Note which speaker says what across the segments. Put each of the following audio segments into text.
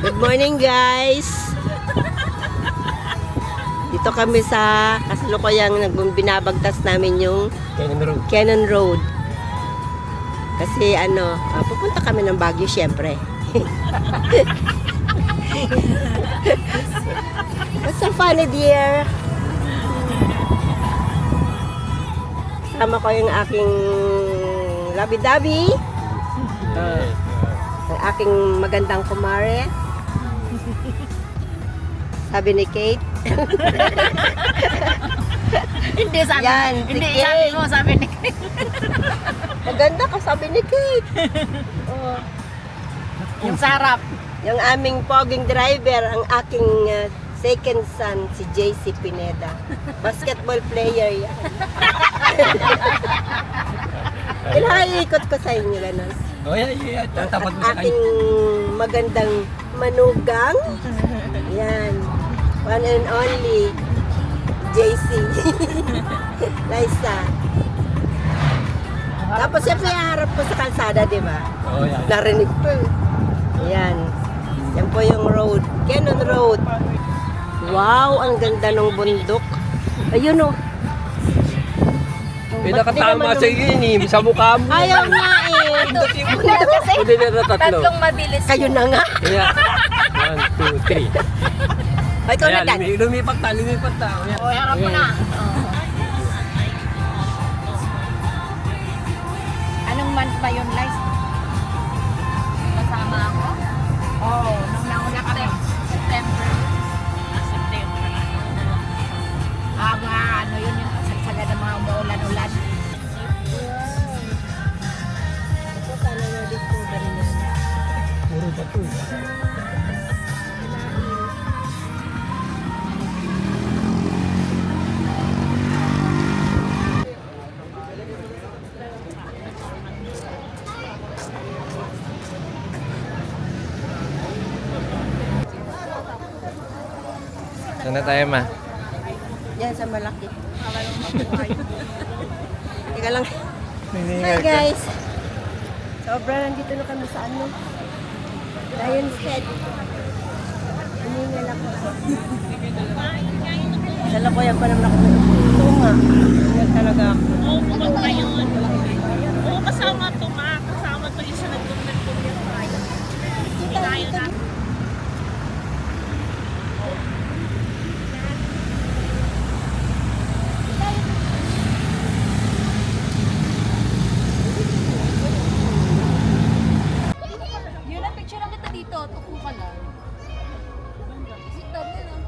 Speaker 1: Good morning, guys. Dito kami sa kasalukuyang binabagtas namin yung Cannon Road. Kasi pupunta kami ng Baguio syempre. What's so funny, dear? Sama ko yung aking labi-dabi. Ang aking magandang kumare. Sabi ni Kate.
Speaker 2: Hindi sabi.
Speaker 1: Yan,
Speaker 2: Hindi
Speaker 1: si
Speaker 2: sabi
Speaker 1: Kate.
Speaker 2: mo, sabi ni Kate.
Speaker 1: Maganda ka, sabi ni Kate. Oh.
Speaker 2: Yung sarap.
Speaker 1: Yung aming poging driver, ang aking second son, si JC Pineda. Basketball player yan. Ikot ko sa inyo, ganun.
Speaker 3: Oh, yeah. Tatapat mo sa
Speaker 1: Aking
Speaker 3: kanya.
Speaker 1: magandang manugang. Yan. One and only JC. Liza. Tapos siyempre harap ko sa kalsada, di ba?
Speaker 3: Oh, yeah.
Speaker 1: Narinig ko. Yan. Yan po yung road. Cannon Road. Wow, ang ganda ng bundok. Ayun o.
Speaker 3: Pinakatama sa iyo yun, sa mukha mo.
Speaker 1: Ayaw nga eh.
Speaker 2: Kasi
Speaker 3: Hindi na tatlo.
Speaker 2: tatlong mabilis.
Speaker 1: Kayo na nga.
Speaker 3: Kaya, 1, 2, 3.
Speaker 1: Ay, ikaw na, Dan.
Speaker 3: Lumipat na.
Speaker 2: O, harap mo na. Anong month ba yun, Liz? Kasama ako? Oo, nung nauna ka rin. September. September. Mga ano yun, yung kasagsaga ng mga umuulan-ulan.
Speaker 1: Ito, sana na-discover niya.
Speaker 3: Puro bato. Sana tayo, ma?
Speaker 1: Yan, sa malaki. Teka lang. Hi, guys. Sobra, nandito na kami sa Lion's Head. Hiningal ako. Dala ko yan pa naman ako. Ito nga. Yan talaga ako.
Speaker 4: Oo, ngayon. Oo, kasama to ma. Kasama to isa nag-comment-comment tayo. Hindi tayo na.
Speaker 2: Yun ang picture lang kita dito. Tuko ka lang. Sit down yun, ah.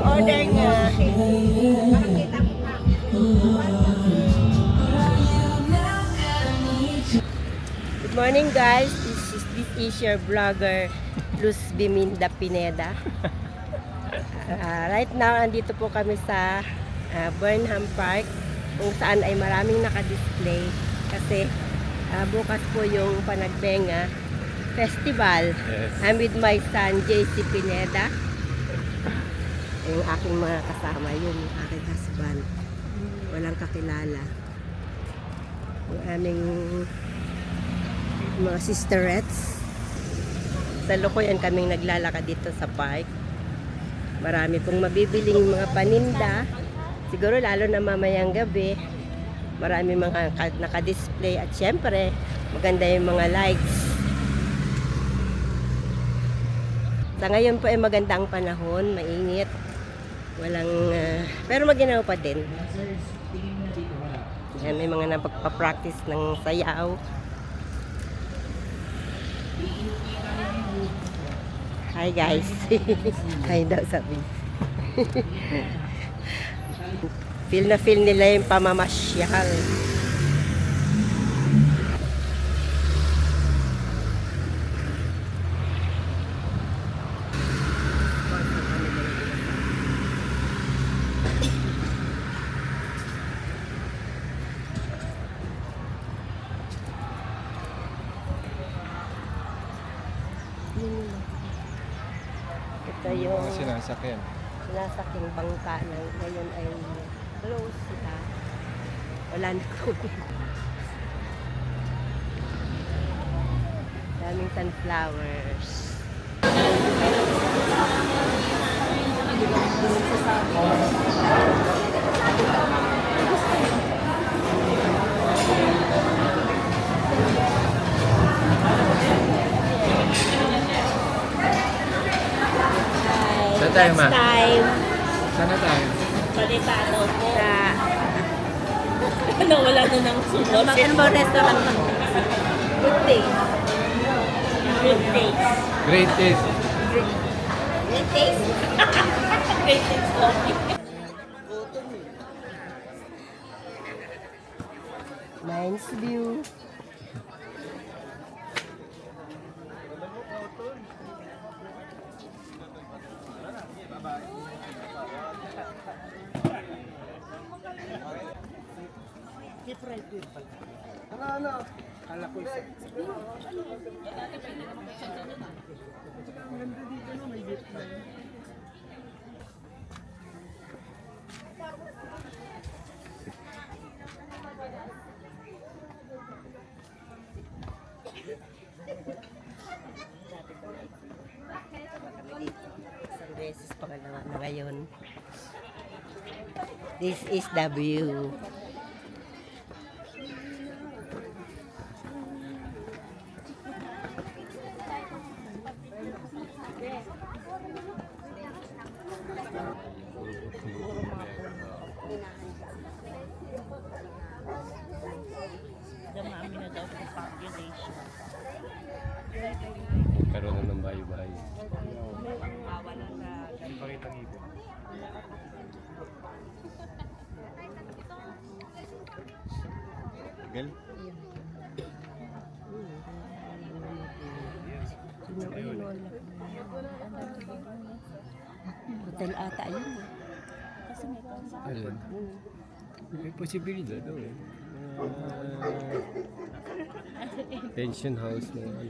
Speaker 1: Order nga. Good morning, guys. This is your vlogger, Luz Biminda Pineda. Right now, andito po kami sa Burnham Park, kung saan ay maraming nakadisplay kasi bukas po yung Panagbenga Festival.
Speaker 3: Yes.
Speaker 1: I'm with my son, JC Pineda. Yung aking mga kasama, yung aking husband. Walang kakilala. Yung aming mga sisterettes. Sa Lukoyan kaming naglalakad dito sa park. Marami pong mabibiling mga paninda. Siguro lalo na mamayang gabi. Marami mga nakadisplay at syempre maganda yung mga lights. Sa ngayon po ay maganda ang panahon, mainit. Walang, pero maginaw pa din. Yan, may mga napagpa-practice ng sayaw. Hi guys. Hi daw sabi. Feel na feel nila yung pamamasyal. Ito yung
Speaker 3: Mga sinasakyan.
Speaker 1: sinasaking bangka na ngayon ay close sila. Wala na COVID. Daming sunflowers.
Speaker 3: Saan tayo, ma?
Speaker 1: Time
Speaker 3: Saan na tayo?
Speaker 4: Palitano po.
Speaker 1: sa
Speaker 4: Wala na ng sunod.
Speaker 1: ano ba restaurant mo? Good day.
Speaker 4: Good days.
Speaker 3: Great taste.
Speaker 1: Good taste.
Speaker 4: Great days coffee.
Speaker 1: Nice view. Isang beses pangalawa na ngayon. This is the view.
Speaker 4: Dumami na daw sa population.
Speaker 3: Karoon na ng bahay-bahay. Tagal?
Speaker 1: Hotel ata yun.
Speaker 3: Alin? May posibilidad daw eh. Pension house na ano.